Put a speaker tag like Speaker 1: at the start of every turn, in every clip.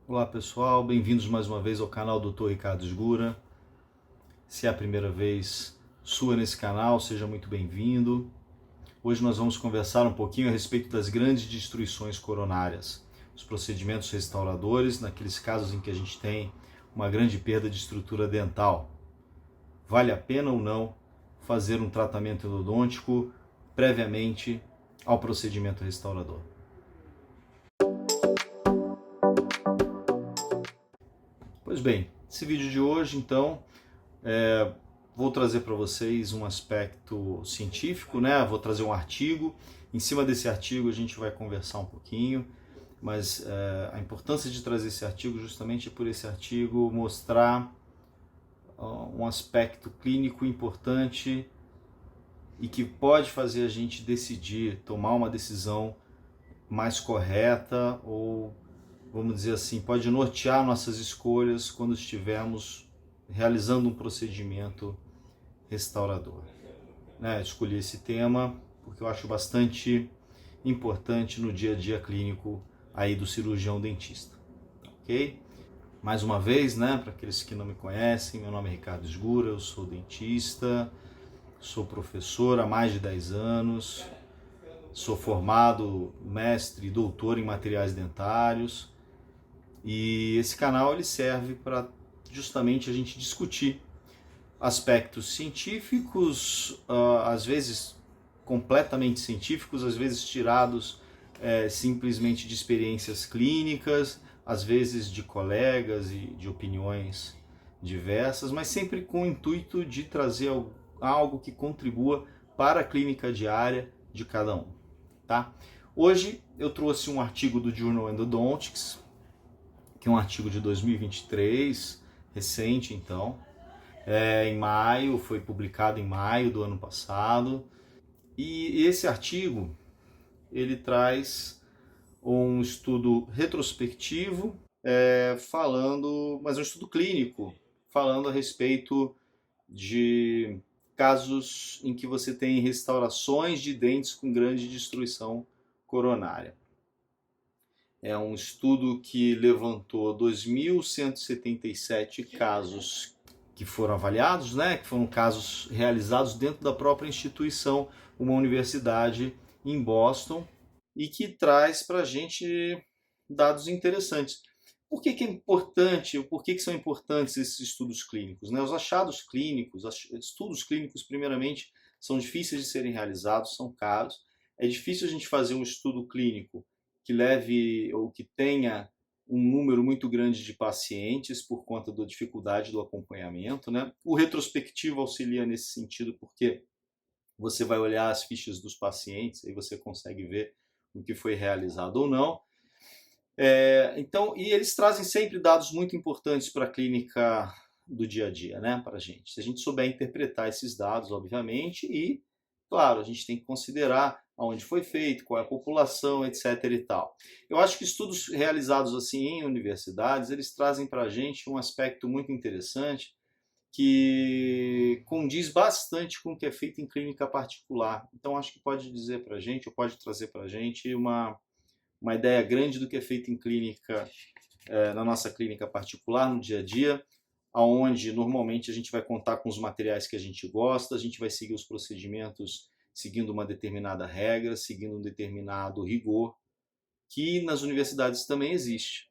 Speaker 1: Olá pessoal, bem-vindos mais uma vez ao canal Dr. Ricardo Esgura. Se é a primeira vez sua nesse canal, seja muito bem-vindo. Hoje nós vamos conversar um pouquinho a respeito das grandes destruições coronárias, os procedimentos restauradores, naqueles casos em que a gente tem uma grande perda de estrutura dental. Vale a pena ou não fazer um tratamento endodôntico previamente ao procedimento restaurador? Pois bem, esse vídeo de hoje, então, vou trazer para vocês um aspecto científico, né? Vou trazer um artigo. Em cima desse artigo a gente vai conversar um pouquinho, mas a importância de trazer esse artigo justamente é por esse artigo mostrar um aspecto clínico importante e que pode fazer a gente decidir, tomar uma decisão mais correta ou, vamos dizer assim, pode nortear nossas escolhas quando estivermos realizando um procedimento restaurador. Escolhi esse tema porque eu acho bastante importante no dia a dia clínico aí do cirurgião dentista, ok? Mais uma vez, para aqueles que não me conhecem, meu nome é Ricardo Esgura, eu sou dentista, sou professor há mais de 10 anos, sou formado mestre e doutor em materiais dentários e esse canal ele serve para justamente a gente discutir aspectos científicos, às vezes completamente científicos, às vezes tirados simplesmente de experiências clínicas, às vezes de colegas e de opiniões diversas, mas sempre com o intuito de trazer algo que contribua para a clínica diária de cada um. Tá? Hoje eu trouxe um artigo do Journal Endodontics, que é um artigo de 2023, recente então, em maio, foi publicado em maio do ano passado. E esse artigo, ele traz um estudo retrospectivo, mas um estudo clínico, falando a respeito de casos em que você tem restaurações de dentes com grande destruição coronária. É um estudo que levantou 2.177 casos que foram avaliados, que foram casos realizados dentro da própria instituição, uma universidade em Boston, e que traz para a gente dados interessantes. Por que é importante, por que são importantes esses estudos clínicos? Os achados clínicos, estudos clínicos, primeiramente, são difíceis de serem realizados, são caros. É difícil a gente fazer um estudo clínico que leve ou que tenha um número muito grande de pacientes por conta da dificuldade do acompanhamento. O retrospectivo auxilia nesse sentido porque você vai olhar as fichas dos pacientes e você consegue ver o que foi realizado ou não. Então, e eles trazem sempre dados muito importantes para a clínica do dia a dia, para a gente. Se a gente souber interpretar esses dados, obviamente, e, claro, a gente tem que considerar aonde foi feito, qual é a população, etc. e tal. Eu acho que estudos realizados assim em universidades, eles trazem para a gente um aspecto muito interessante que condiz bastante com o que é feito em clínica particular. Então, acho que pode dizer para a gente, ou pode trazer para a gente uma ideia grande do que é feito em clínica, na nossa clínica particular, no dia a dia, onde normalmente a gente vai contar com os materiais que a gente gosta, a gente vai seguir os procedimentos seguindo uma determinada regra, seguindo um determinado rigor, que nas universidades também existe.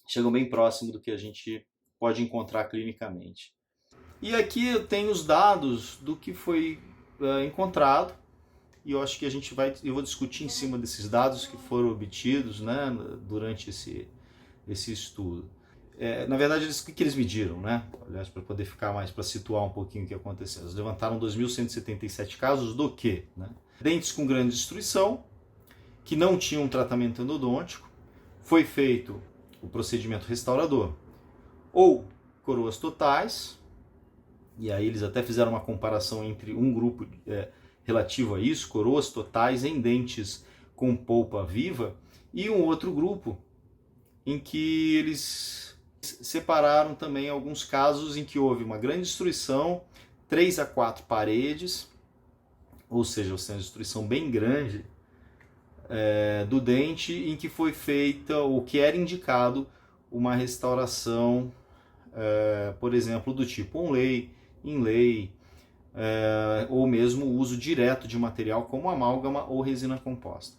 Speaker 1: Chegam bem próximo do que a gente pode encontrar clinicamente. E aqui eu tenho os dados do que foi encontrado, e eu acho que eu vou discutir em cima desses dados que foram obtidos durante esse estudo. Na verdade, o que eles mediram, Aliás, para poder ficar mais, para situar um pouquinho o que aconteceu. Eles levantaram 2.177 casos do quê? Dentes com grande destruição, que não tinham um tratamento endodôntico, foi feito o procedimento restaurador, ou coroas totais, e aí eles até fizeram uma comparação entre um grupo relativo a isso, coroas totais em dentes com polpa viva, e um outro grupo em que eles separaram também alguns casos em que houve uma grande destruição, 3 a 4 paredes, ou seja, uma destruição bem grande do dente, em que foi feita o que era indicado uma restauração, por exemplo, do tipo onlay, inlay, ou mesmo o uso direto de material como amálgama ou resina composta.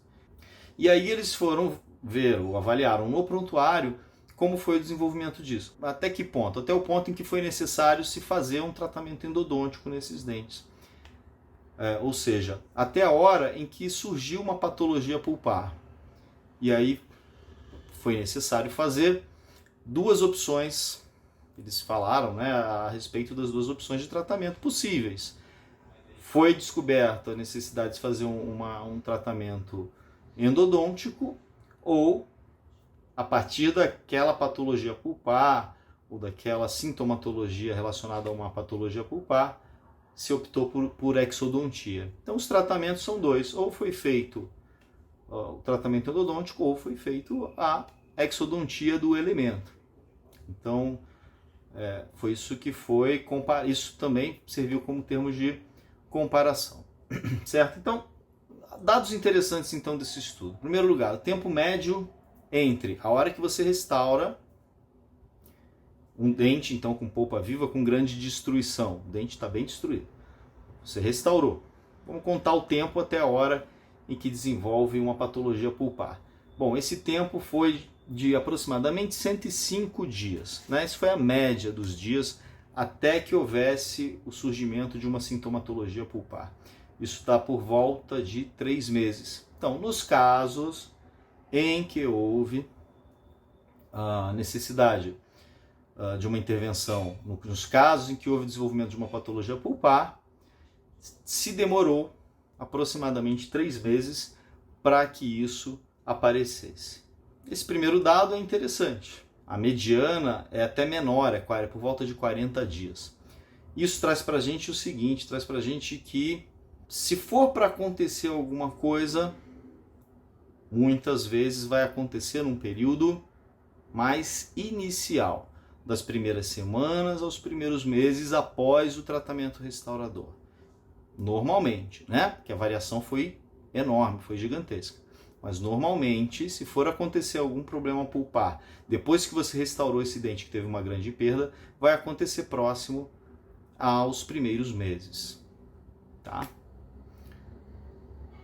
Speaker 1: E aí eles foram ver ou avaliaram no prontuário como foi o desenvolvimento disso. Até que ponto? Até o ponto em que foi necessário se fazer um tratamento endodôntico nesses dentes. Ou seja, até a hora em que surgiu uma patologia pulpar. E aí foi necessário fazer duas opções. Eles falaram, né, a respeito das duas opções de tratamento possíveis. Foi descoberta a necessidade de fazer um tratamento endodôntico, ou a partir daquela patologia pulpar ou daquela sintomatologia relacionada a uma patologia pulpar, se optou por exodontia. Então os tratamentos são dois: ou foi feito o tratamento endodôntico ou foi feito a exodontia do elemento. Então foi isso que foi, isso também serviu como termo de comparação, certo? Então, dados interessantes então desse estudo. Em primeiro lugar, o tempo médio entre a hora que você restaura um dente, então com polpa viva, com grande destruição, o dente está bem destruído, você restaurou. Vamos contar o tempo até a hora em que desenvolve uma patologia pulpar. Bom, esse tempo foi de aproximadamente 105 dias. Né? Isso foi a média dos dias até que houvesse o surgimento de uma sintomatologia pulpar. Isso está por volta de 3 meses. Então, nos casos em que houve a necessidade de uma intervenção, nos casos em que houve desenvolvimento de uma patologia pulpar, se demorou aproximadamente 3 meses para que isso aparecesse. Esse primeiro dado é interessante. A mediana é até menor, é por volta de 40 dias. Isso traz para a gente o seguinte, traz para a gente que se for para acontecer alguma coisa, muitas vezes vai acontecer num período mais inicial, das primeiras semanas aos primeiros meses após o tratamento restaurador. Normalmente, né? Porque a variação foi enorme, foi gigantesca. Mas normalmente, se for acontecer algum problema pulpar, depois que você restaurou esse dente que teve uma grande perda, vai acontecer próximo aos primeiros meses. Tá?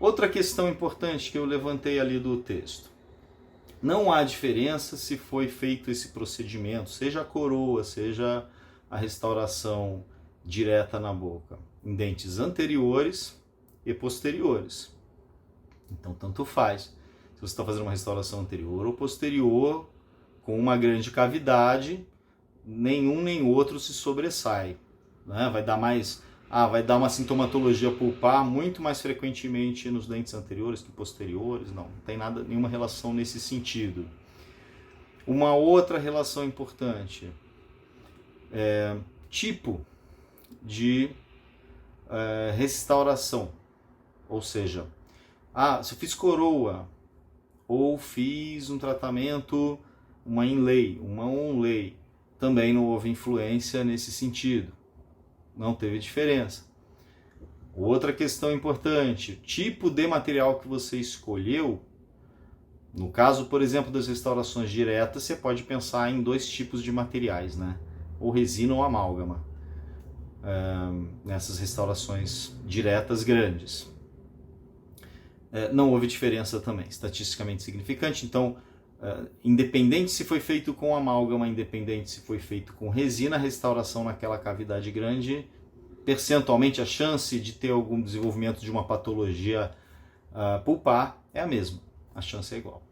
Speaker 1: Outra questão importante que eu levantei ali do texto. Não há diferença se foi feito esse procedimento, seja a coroa, seja a restauração direta na boca, em dentes anteriores e posteriores. Então, tanto faz. Se você está fazendo uma restauração anterior ou posterior, com uma grande cavidade, nenhum nem outro se sobressai. Né? Vai dar uma sintomatologia pulpar muito mais frequentemente nos dentes anteriores que posteriores. Não tem nenhuma relação nesse sentido. Uma outra relação importante é tipo de restauração. Ou seja, se eu fiz coroa ou fiz um tratamento, uma inlay, uma onlay, também não houve influência nesse sentido. Não teve diferença. Outra questão importante, tipo de material que você escolheu. No caso, por exemplo, das restaurações diretas, você pode pensar em 2 tipos de materiais, né? Ou resina ou amálgama, nessas restaurações diretas grandes. Não houve diferença também, estatisticamente significante. Então, independente se foi feito com amálgama, independente se foi feito com resina, a restauração naquela cavidade grande, percentualmente a chance de ter algum desenvolvimento de uma patologia pulpar é a mesma, a chance é igual.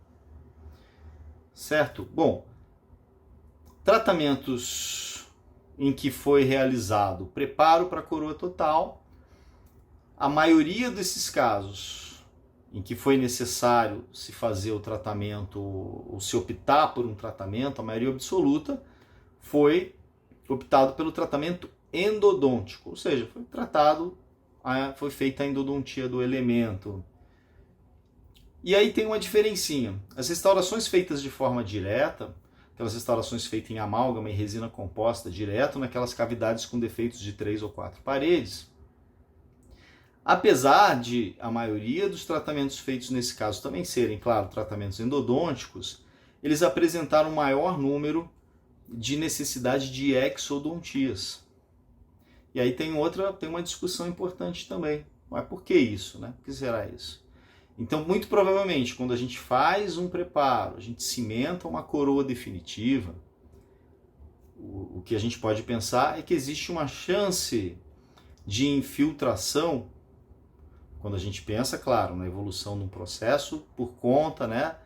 Speaker 1: Certo? Bom, tratamentos em que foi realizado preparo para coroa total, a maioria desses casos em que foi necessário se fazer o tratamento, ou se optar por um tratamento, a maioria absoluta, foi optado pelo tratamento endodôntico, ou seja, foi feita a endodontia do elemento. E aí tem uma diferencinha. As restaurações feitas de forma direta, aquelas restaurações feitas em amálgama e resina composta direto naquelas cavidades com defeitos de 3 ou 4 paredes, apesar de a maioria dos tratamentos feitos nesse caso também serem, claro, tratamentos endodônticos, eles apresentaram um maior número de necessidade de exodontias. E aí tem uma discussão importante também. Mas por que isso, né? Por que será isso? Então, muito provavelmente, quando a gente faz um preparo, a gente cimenta uma coroa definitiva, o que a gente pode pensar é que existe uma chance de infiltração, quando a gente pensa, claro, na evolução de um processo por conta, né,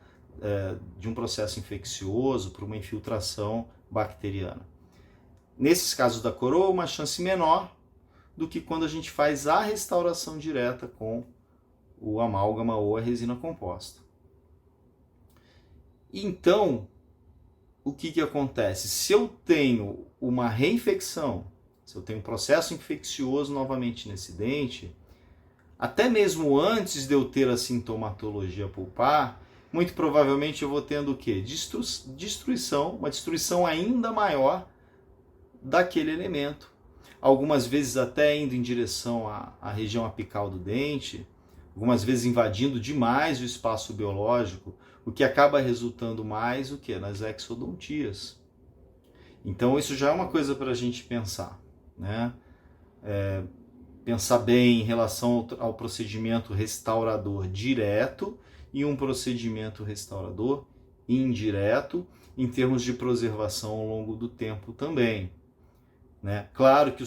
Speaker 1: de um processo infeccioso, por uma infiltração bacteriana. Nesses casos da coroa, uma chance menor do que quando a gente faz a restauração direta com o amálgama ou a resina composta. Então, o que acontece? Se eu tenho uma reinfecção, se eu tenho um processo infeccioso novamente nesse dente, até mesmo antes de eu ter a sintomatologia pulpar, muito provavelmente eu vou tendo o quê? Destruição, uma destruição ainda maior daquele elemento. Algumas vezes até indo em direção à região apical do dente, algumas vezes invadindo demais o espaço biológico, o que acaba resultando mais o quê? Nas exodontias. Então isso já é uma coisa para a gente pensar, né? Pensar bem em relação ao procedimento restaurador direto e um procedimento restaurador indireto em termos de preservação ao longo do tempo também, né? Claro que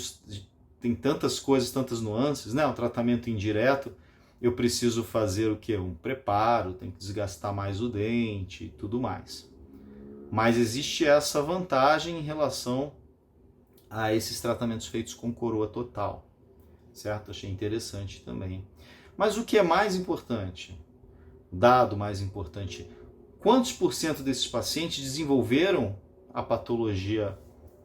Speaker 1: tem tantas coisas, tantas nuances, né? O tratamento indireto, eu preciso fazer o quê? Um preparo, tem que desgastar mais o dente e tudo mais. Mas existe essa vantagem em relação a esses tratamentos feitos com coroa total, certo? Achei interessante também. Mas o que é mais importante? Dado mais importante, quantos por cento desses pacientes desenvolveram a patologia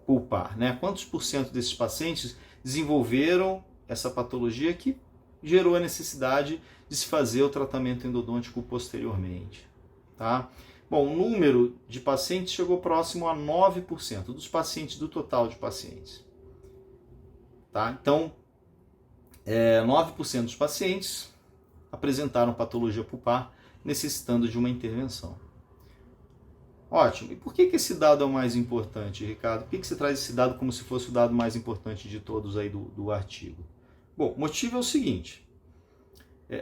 Speaker 1: pulpar, né? Quantos por cento desses pacientes desenvolveram essa patologia que gerou a necessidade de se fazer o tratamento endodôntico posteriormente, tá? Bom, o número de pacientes chegou próximo a 9% dos pacientes do total de pacientes, tá? Então, 9% dos pacientes apresentaram patologia pulpar necessitando de uma intervenção. Ótimo. E por que esse dado é o mais importante, Ricardo? Por que você traz esse dado como se fosse o dado mais importante de todos aí do artigo? Bom, o motivo é o seguinte.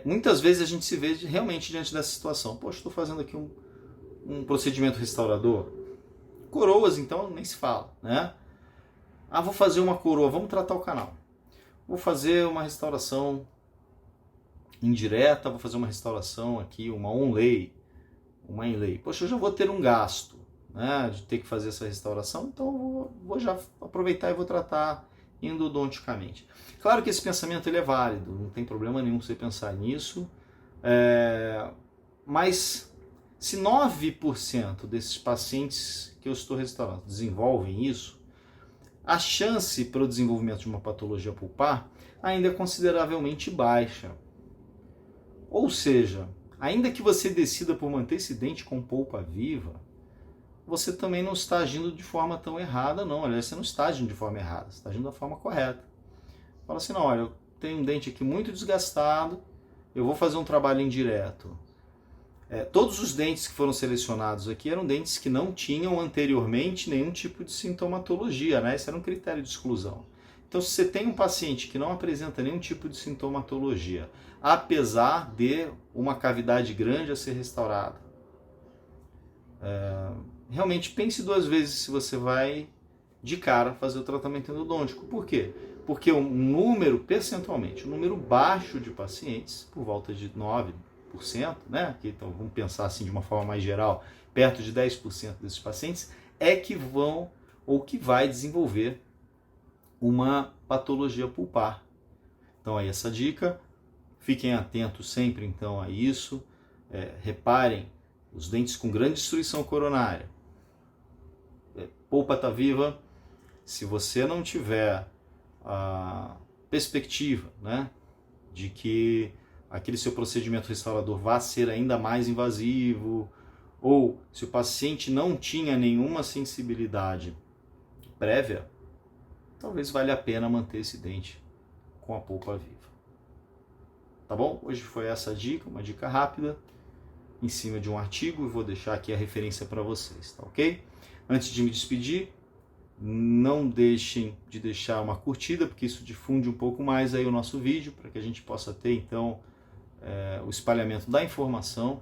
Speaker 1: Muitas vezes a gente se vê realmente diante dessa situação. Poxa, estou fazendo aqui um procedimento restaurador. Coroas, então, nem se fala, né? Vou fazer uma coroa, vamos tratar o canal. Vou fazer uma restauração indireta, vou fazer uma restauração aqui, uma onlay, uma inlay. Poxa, eu já vou ter um gasto, né, de ter que fazer essa restauração, então vou já aproveitar e vou tratar endodonticamente. Claro que esse pensamento ele é válido, não tem problema nenhum você pensar nisso, mas se 9% desses pacientes que eu estou restaurando desenvolvem isso, a chance para o desenvolvimento de uma patologia pulpar ainda é consideravelmente baixa. Ou seja, ainda que você decida por manter esse dente com polpa viva, você também não está agindo de forma tão errada, não. Aliás, você não está agindo de forma errada, você está agindo da forma correta. Fala assim, não, olha, eu tenho um dente aqui muito desgastado, eu vou fazer um trabalho indireto. Todos os dentes que foram selecionados aqui eram dentes que não tinham anteriormente nenhum tipo de sintomatologia, né? Esse era um critério de exclusão. Então, se você tem um paciente que não apresenta nenhum tipo de sintomatologia, apesar de uma cavidade grande a ser restaurada, realmente pense duas vezes se você vai de cara fazer o tratamento endodôntico. Por quê? Porque um número, percentualmente, um número baixo de pacientes, por volta de 9%, né? Então vamos pensar assim de uma forma mais geral, perto de 10% desses pacientes, é que vão ou que vai desenvolver uma patologia pulpar. Então aí essa dica, fiquem atentos sempre então a isso, reparem os dentes com grande destruição coronária, polpa está viva, se você não tiver a perspectiva, né, de que aquele seu procedimento restaurador vá ser ainda mais invasivo, ou se o paciente não tinha nenhuma sensibilidade prévia, talvez valha a pena manter esse dente com a polpa viva. Tá bom? Hoje foi essa dica, uma dica rápida. em cima de um artigo e vou deixar aqui a referência para vocês, tá ok? Antes de me despedir, não deixem de deixar uma curtida, porque isso difunde um pouco mais aí o nosso vídeo, para que a gente possa ter então o espalhamento da informação.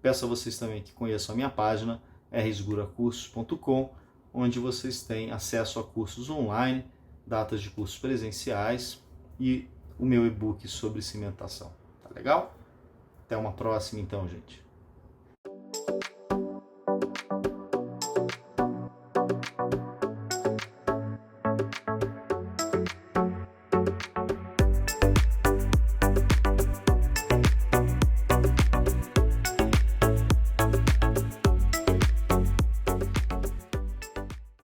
Speaker 1: Peço a vocês também que conheçam a minha página, rsguracursos.com, onde vocês têm acesso a cursos online, datas de cursos presenciais e o meu e-book sobre cimentação. Tá legal? Até uma próxima então, gente.